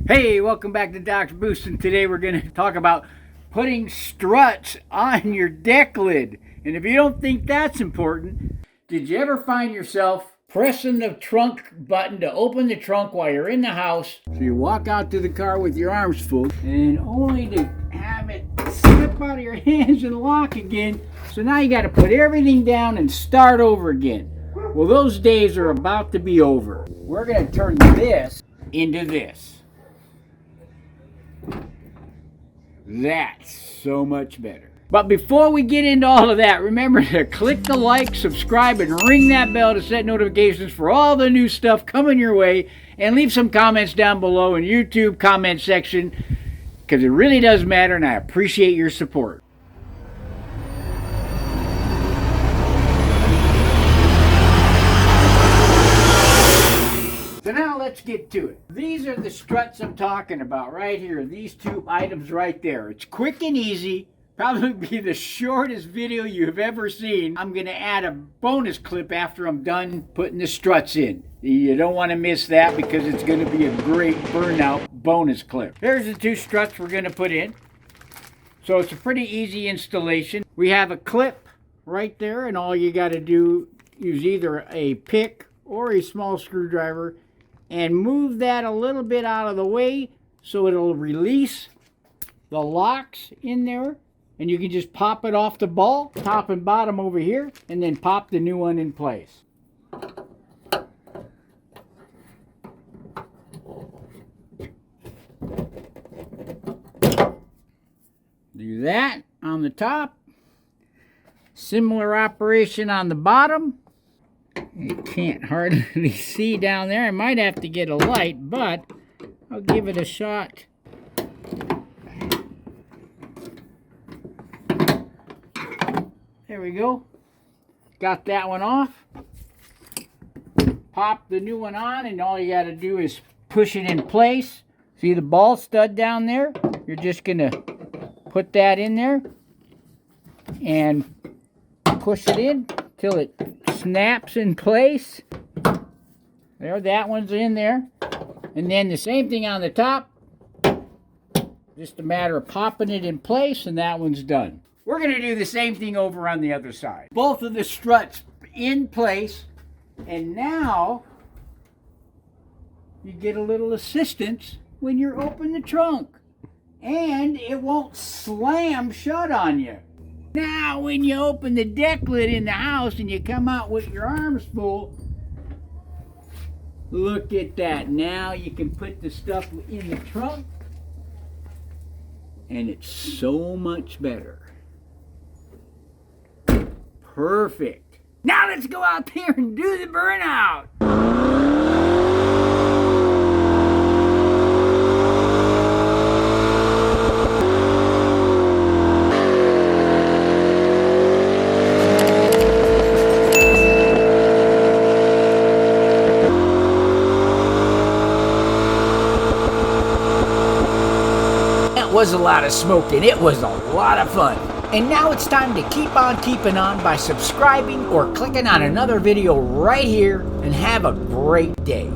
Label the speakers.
Speaker 1: Hey, welcome back to Doc's Boost, and today we're going to talk about putting struts on your deck lid. And if you don't think that's important, did you ever find yourself pressing the trunk button to open the trunk while you're in the house? So you walk out to the car with your arms full, and only to have it slip out of your hands and lock again. So now you got to put everything down and start over again. Well, those days are about to be over. We're going to turn this into this. That's so much better. But before we get into all of that, remember to click the like, subscribe, and ring that bell to set notifications for all the new stuff coming your way. And leave some comments down below in YouTube comment section, because it really does matter, and I appreciate your support. So now let's get to it. These are the struts I'm talking about right here. These two items right there. It's quick and easy. Probably be the shortest video you've ever seen. I'm going to add a bonus clip after I'm done putting the struts in. You don't want to miss that because it's going to be a great burnout bonus clip. Here's the two struts we're going to put in. So it's a pretty easy installation. We have a clip right there, and all you got to do is either a pick or a small screwdriver and move that a little bit out of the way so it'll release the locks in there, and you can just pop it off the ball, top and bottom over here, and then pop the new one in place. Do that on the top. Similar operation on the bottom. You can't hardly see down there. I might have to get a light, but I'll give it a shot. There we go. Got that one off. Pop the new one on, and all you got to do is push it in place. See the ball stud down there? You're just going to put that in there and push it in till it snaps in place. There, that one's in there. And then the same thing on the top. Just a matter of popping it in place, and that one's done. We're going to do the same thing over on the other side. Both of the struts in place, and now you get a little assistance when you open the trunk, and it won't slam shut on you. Now, when you open the deck lid in the house and you come out with your arms full, look at that. Now you can put the stuff in the trunk, and it's so much better. Perfect. Now let's go out there and do the burnout. Was a lot of smoke, and it was a lot of fun. And now it's time to keep on keeping on by subscribing or clicking on another video right here, and have a great day.